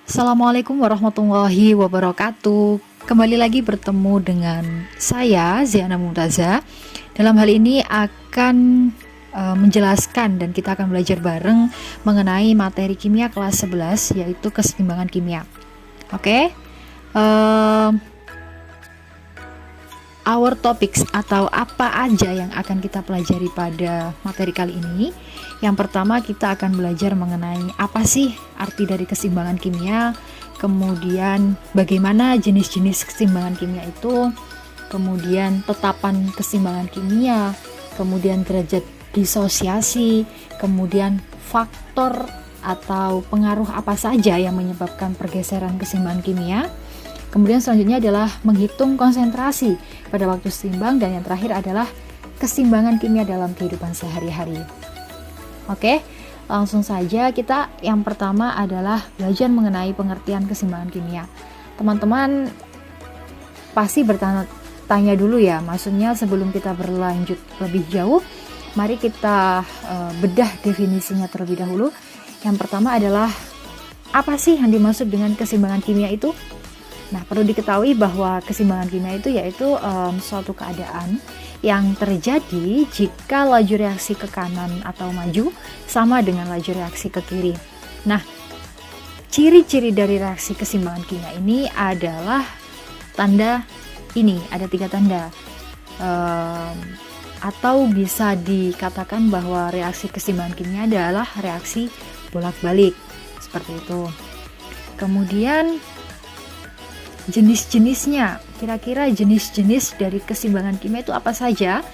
Assalamualaikum warahmatullahi wabarakatuh. Kembali lagi bertemu dengan saya Ziana Mumtaza. Dalam hal ini akan menjelaskan dan kita akan belajar bareng mengenai materi kimia kelas 11 yaitu keseimbangan kimia. Oke. Our topics atau apa aja yang akan kita pelajari pada materi kali ini. Yang pertama kita akan belajar mengenai apa sih arti dari keseimbangan kimia, kemudian bagaimana jenis-jenis keseimbangan kimia itu, kemudian tetapan keseimbangan kimia, kemudian derajat disosiasi, kemudian faktor atau pengaruh apa saja yang menyebabkan pergeseran keseimbangan kimia. Kemudian selanjutnya adalah menghitung konsentrasi pada waktu seimbang, dan yang terakhir adalah keseimbangan kimia dalam kehidupan sehari-hari. Oke, langsung saja kita yang pertama adalah belajar mengenai pengertian keseimbangan kimia. Teman-teman pasti bertanya dulu ya, maksudnya sebelum kita berlanjut lebih jauh, mari kita bedah definisinya terlebih dahulu. Yang pertama adalah apa sih yang dimaksud dengan keseimbangan kimia itu? Nah, perlu diketahui bahwa keseimbangan kimia itu yaitu suatu keadaan yang terjadi jika laju reaksi ke kanan atau maju sama dengan laju reaksi ke kiri. Nah, ciri-ciri dari reaksi keseimbangan kimia ini adalah tanda ini, ada 3 tanda. Atau bisa dikatakan bahwa reaksi keseimbangan kimia adalah reaksi bolak-balik, seperti itu. Kemudian jenis-jenisnya, kira-kira jenis-jenis dari keseimbangan kimia itu apa saja?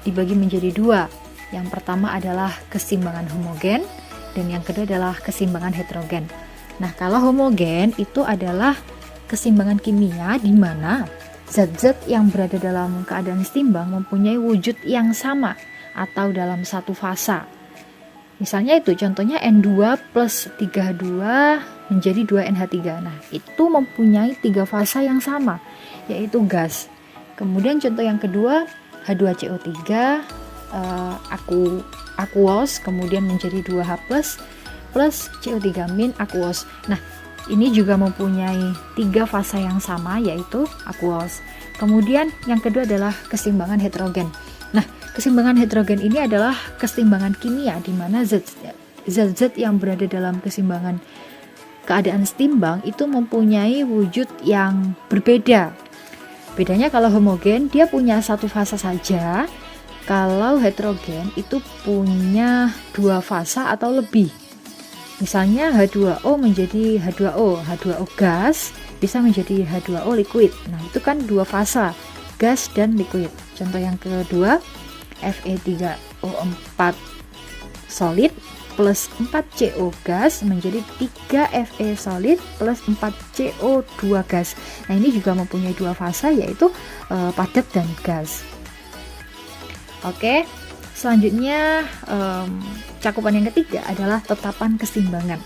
Dibagi menjadi 2. Yang pertama adalah keseimbangan homogen dan yang kedua adalah keseimbangan heterogen. Nah, kalau homogen itu adalah keseimbangan kimia di mana zat-zat yang berada dalam keadaan seimbang mempunyai wujud yang sama atau dalam satu fasa. Misalnya itu contohnya N2 plus 32 menjadi 2NH3. Nah, itu mempunyai 3 fasa yang sama, yaitu gas. Kemudian contoh yang kedua, H2CO3 aquos, kemudian menjadi 2H plus CO3- aquos. Nah, ini juga mempunyai 3 fasa yang sama, yaitu aquos. Kemudian yang kedua adalah keseimbangan heterogen. Nah, keseimbangan heterogen ini adalah keseimbangan kimia di mana zat-zat yang berada dalam keseimbangan keadaan seimbang itu mempunyai wujud yang berbeda. Bedanya kalau homogen dia punya satu fasa saja, kalau heterogen itu punya 2 fasa atau lebih. Misalnya H2O menjadi H2O, H2O gas bisa menjadi H2O liquid. Nah, itu kan 2 fasa, gas dan liquid. Contoh yang kedua, Fe3O4 solid plus 4CO gas menjadi 3Fe solid plus 4CO2 gas. Nah, ini juga mempunyai 2 fasa, yaitu padat dan gas. Oke, selanjutnya cakupan yang ketiga adalah tetapan keseimbangan.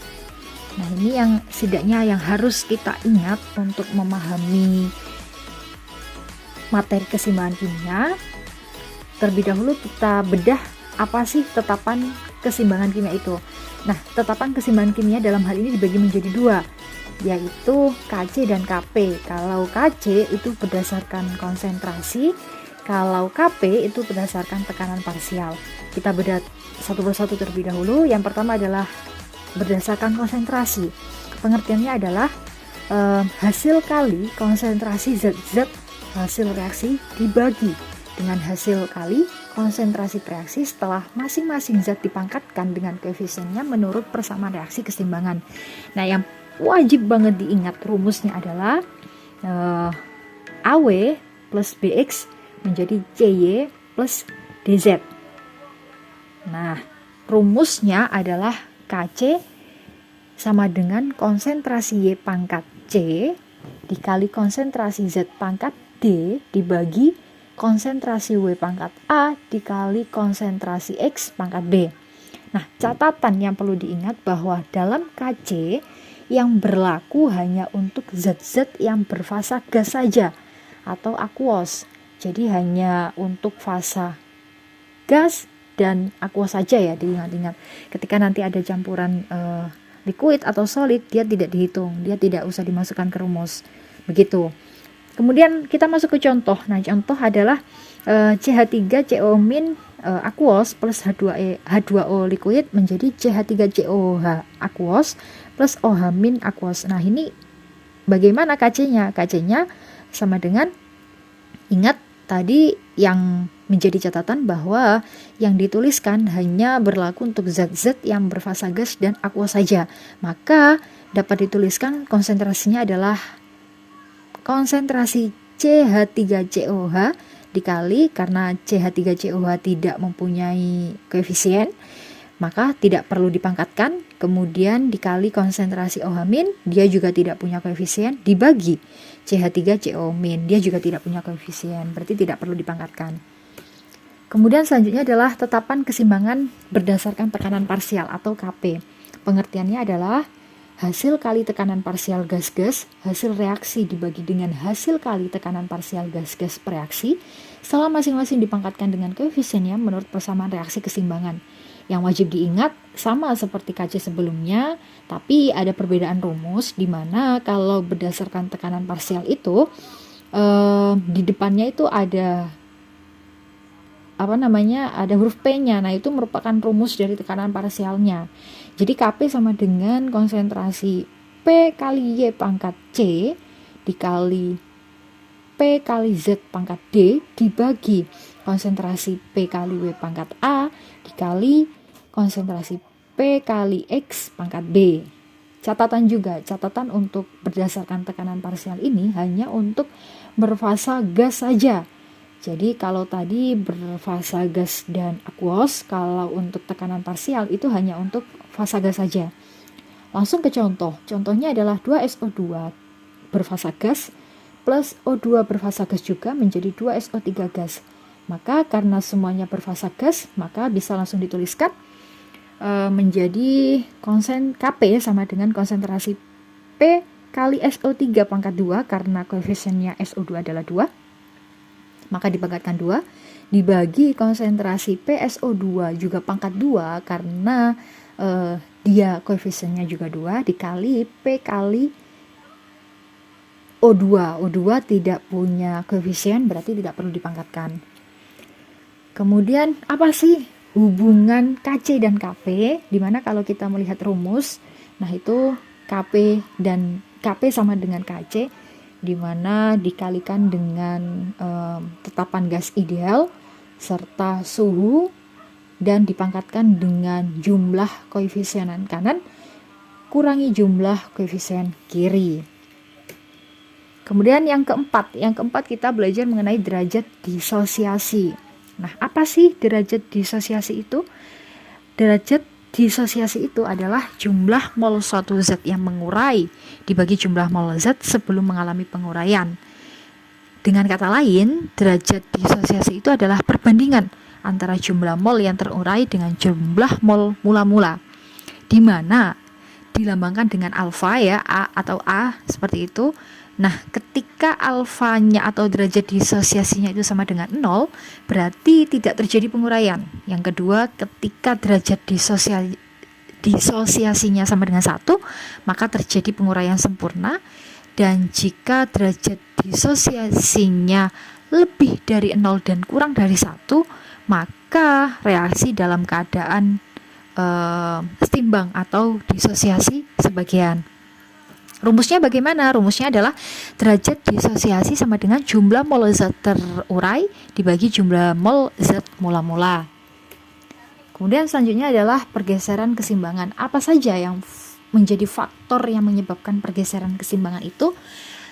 Nah, ini yang setidaknya yang harus kita ingat untuk memahami materi keseimbangan kimia. Terlebih dahulu kita bedah apa sih tetapan keseimbangan kimia itu. Nah, tetapan keseimbangan kimia dalam hal ini dibagi menjadi 2, yaitu Kc dan Kp. Kalau Kc itu berdasarkan konsentrasi, kalau Kp itu berdasarkan tekanan parsial. Kita bedah satu persatu terlebih dahulu. Yang pertama adalah berdasarkan konsentrasi. Pengertiannya adalah hasil kali konsentrasi zat-zat hasil reaksi dibagi dengan hasil kali konsentrasi reaksi setelah masing-masing zat dipangkatkan dengan koefisiennya menurut persamaan reaksi keseimbangan. Nah, yang wajib banget diingat rumusnya adalah AW plus BX menjadi CY plus DZ. Nah, rumusnya adalah Kc sama dengan konsentrasi Y pangkat C dikali konsentrasi Z pangkat D dibagi konsentrasi W pangkat A dikali konsentrasi X pangkat B. Nah, catatan yang perlu diingat bahwa dalam Kc yang berlaku hanya untuk zat-zat yang berfasa gas saja atau aquos. Jadi hanya untuk fasa gas dan aquos saja ya, diingat-ingat. Ketika nanti ada campuran liquid atau solid, dia tidak dihitung, dia tidak usah dimasukkan ke rumus. Begitu. Kemudian kita masuk ke contoh. Nah, contoh adalah CH3CO- aqueous plus H2O liquid menjadi CH3COH aqueous plus OH- aqueous. Nah, ini bagaimana KC-nya? KC-nya sama dengan, ingat tadi yang menjadi catatan bahwa yang dituliskan hanya berlaku untuk zat-zat yang berfasa gas dan aqueous saja. Maka dapat dituliskan konsentrasinya adalah konsentrasi CH3COH dikali, karena CH3COH tidak mempunyai koefisien, maka tidak perlu dipangkatkan, kemudian dikali konsentrasi OH-, dia juga tidak punya koefisien, dibagi CH3CO-, dia juga tidak punya koefisien, berarti tidak perlu dipangkatkan. Kemudian selanjutnya adalah tetapan keseimbangan berdasarkan tekanan parsial atau KP. Pengertiannya adalah hasil kali tekanan parsial gas-gas, hasil reaksi dibagi dengan hasil kali tekanan parsial gas-gas reaksi, setelah masing-masing dipangkatkan dengan koefisiennya menurut persamaan reaksi keseimbangan. Yang wajib diingat sama seperti KC sebelumnya, tapi ada perbedaan rumus di mana kalau berdasarkan tekanan parsial itu di depannya itu ada ada huruf P-nya. Nah, itu merupakan rumus dari tekanan parsialnya. Jadi KP sama dengan konsentrasi P kali Y pangkat C dikali P kali Z pangkat D dibagi konsentrasi P kali W pangkat A dikali konsentrasi P kali X pangkat B. Catatan untuk berdasarkan tekanan parsial ini hanya untuk berfasa gas saja. Jadi kalau tadi berfasa gas dan aqueous, kalau untuk tekanan parsial itu hanya untuk fasa gas saja. Langsung ke contoh. Contohnya adalah 2SO2 berfasa gas plus O2 berfasa gas juga menjadi 2SO3 gas. Maka karena semuanya berfasa gas, maka bisa langsung dituliskan menjadi KP sama dengan konsentrasi P kali SO3 pangkat 2, karena koefisiennya SO2 adalah 2. Maka dipangkatkan 2 dibagi konsentrasi PSO2 juga pangkat 2 karena dia koefisiennya juga 2 dikali P kali O2. O2 tidak punya koefisien, berarti tidak perlu dipangkatkan. Kemudian apa sih hubungan KC dan KP? Dimana kalau kita melihat rumus, nah itu KP sama dengan KC, di mana dikalikan dengan tetapan gas ideal serta suhu dan dipangkatkan dengan jumlah koefisien kanan kurangi jumlah koefisien kiri. Kemudian yang keempat kita belajar mengenai derajat disosiasi. Nah, apa sih derajat disosiasi itu? Derajat disosiasi itu adalah jumlah mol suatu zat yang mengurai dibagi jumlah mol zat sebelum mengalami penguraian. Dengan kata lain, derajat disosiasi itu adalah perbandingan antara jumlah mol yang terurai dengan jumlah mol mula-mula, di mana dilambangkan dengan alfa ya, A atau A seperti itu. Nah, ketika alfanya atau derajat disosiasinya itu sama dengan 0, berarti tidak terjadi penguraian. Yang kedua, ketika derajat disosiasinya sama dengan 1, maka terjadi penguraian sempurna. Dan jika derajat disosiasinya lebih dari 0 dan kurang dari 1, maka reaksi dalam keadaan setimbang atau disosiasi sebagian. Rumusnya bagaimana? Rumusnya adalah derajat disosiasi sama dengan jumlah mol zat terurai dibagi jumlah mol zat mula-mula. Kemudian selanjutnya adalah pergeseran keseimbangan. Apa saja yang menjadi faktor yang menyebabkan pergeseran keseimbangan itu?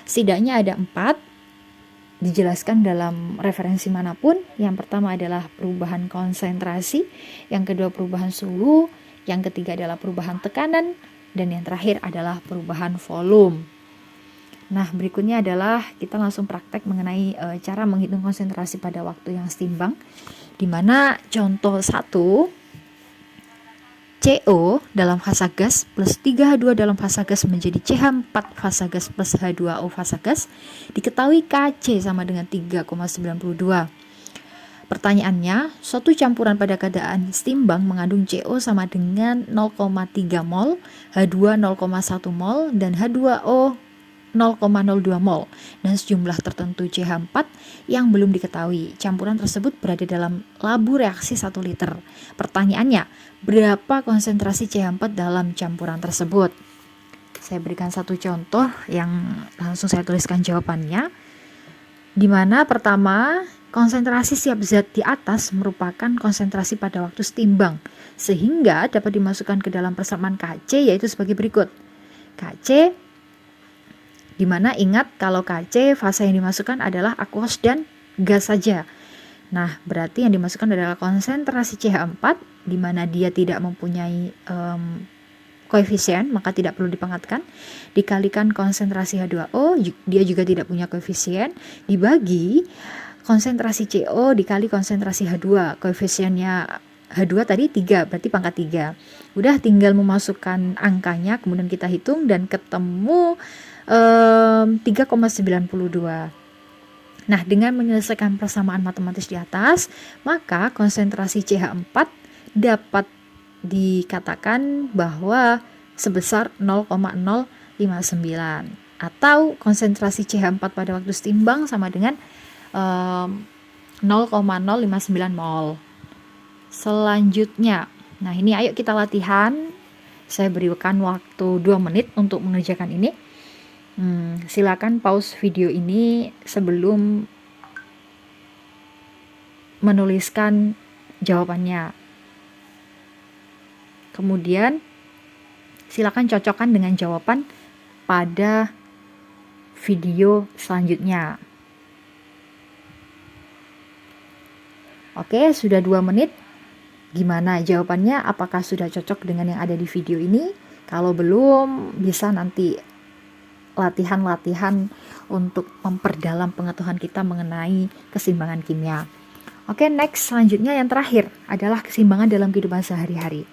Setidaknya ada 4, dijelaskan dalam referensi manapun. Yang pertama adalah perubahan konsentrasi, yang kedua perubahan suhu, yang ketiga adalah perubahan tekanan, dan yang terakhir adalah perubahan volume. Nah, berikutnya adalah kita langsung praktek mengenai cara menghitung konsentrasi pada waktu yang setimbang, di mana contoh 1, CO dalam fasa gas plus 3H2 dalam fasa gas menjadi CH4 fasa gas plus H2O fasa gas, diketahui KC sama dengan 3,92. Pertanyaannya, suatu campuran pada keadaan setimbang mengandung CO sama dengan 0,3 mol, H2 0,1 mol, dan H2O 0,02 mol, dan sejumlah tertentu CH4 yang belum diketahui. Campuran tersebut berada dalam labu reaksi 1 liter. Pertanyaannya, berapa konsentrasi CH4 dalam campuran tersebut? Saya berikan satu contoh yang langsung saya tuliskan jawabannya. Di mana pertama, konsentrasi setiap zat di atas merupakan konsentrasi pada waktu setimbang, sehingga dapat dimasukkan ke dalam persamaan Kc, yaitu sebagai berikut. Kc, di mana ingat kalau Kc fase yang dimasukkan adalah aqueous dan gas saja. Nah, berarti yang dimasukkan adalah konsentrasi CH4, di mana dia tidak mempunyai koefisien, maka tidak perlu dipangatkan, dikalikan konsentrasi H2O, dia juga tidak punya koefisien, dibagi konsentrasi CO dikali konsentrasi H2, koefisiennya H2 tadi 3, berarti pangkat 3. Udah tinggal memasukkan angkanya, kemudian kita hitung dan ketemu 3,92. Nah, dengan menyelesaikan persamaan matematis di atas, maka konsentrasi CH4 dapat dikatakan bahwa sebesar 0,059, atau konsentrasi CH4 pada waktu setimbang sama dengan 0,059 mol. Selanjutnya, nah ini ayo kita latihan. Saya berikan waktu 2 menit untuk mengerjakan ini. Silakan pause video ini sebelum menuliskan jawabannya. Kemudian silakan cocokkan dengan jawaban pada video selanjutnya. Oke, sudah 2 menit. Gimana jawabannya? Apakah sudah cocok dengan yang ada di video ini? Kalau belum, bisa nanti latihan-latihan untuk memperdalam pengetahuan kita mengenai keseimbangan kimia. Oke, next, selanjutnya yang terakhir adalah keseimbangan dalam kehidupan sehari-hari.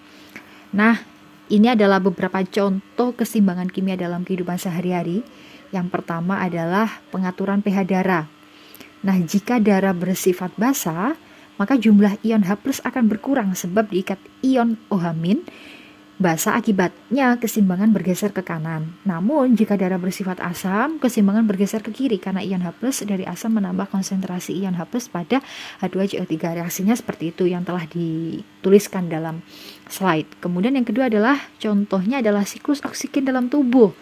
Nah, ini adalah beberapa contoh keseimbangan kimia dalam kehidupan sehari-hari. Yang pertama adalah pengaturan pH darah. Nah, jika darah bersifat basa, maka jumlah ion H+ akan berkurang sebab diikat ion OH- basa, akibatnya keseimbangan bergeser ke kanan. Namun, jika darah bersifat asam, keseimbangan bergeser ke kiri karena ion H+ dari asam menambah konsentrasi ion H+ pada H2CO3. Reaksinya seperti itu yang telah dituliskan dalam slide. Kemudian yang kedua adalah contohnya adalah siklus oksigen dalam tubuh.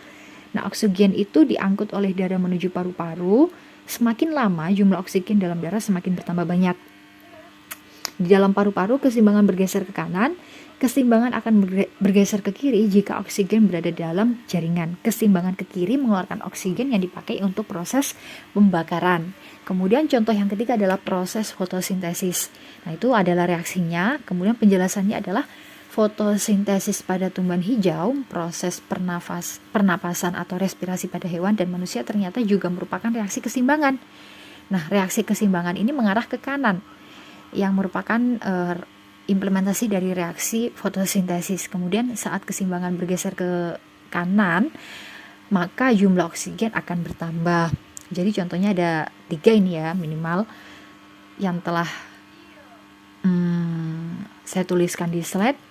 Nah, oksigen itu diangkut oleh darah menuju paru-paru. Semakin lama jumlah oksigen dalam darah semakin bertambah banyak. Di dalam paru-paru keseimbangan bergeser ke kanan, keseimbangan akan bergeser ke kiri jika oksigen berada dalam jaringan. Keseimbangan ke kiri mengeluarkan oksigen yang dipakai untuk proses pembakaran. Kemudian contoh yang ketiga adalah proses fotosintesis. Nah, itu adalah reaksinya. Kemudian penjelasannya adalah fotosintesis pada tumbuhan hijau, proses pernapasan atau respirasi pada hewan dan manusia ternyata juga merupakan reaksi keseimbangan. Nah, reaksi keseimbangan ini mengarah ke kanan, yang merupakan implementasi dari reaksi fotosintesis. Kemudian saat keseimbangan bergeser ke kanan, maka jumlah oksigen akan bertambah. Jadi contohnya ada 3 ini ya minimal yang telah saya tuliskan di slide.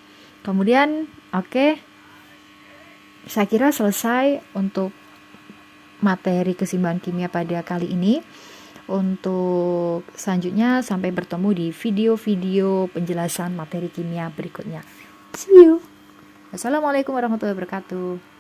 Kemudian saya kira selesai untuk materi keseimbangan kimia pada kali ini. Untuk selanjutnya sampai bertemu di video-video penjelasan materi kimia berikutnya. See you. Wassalamualaikum warahmatullahi wabarakatuh.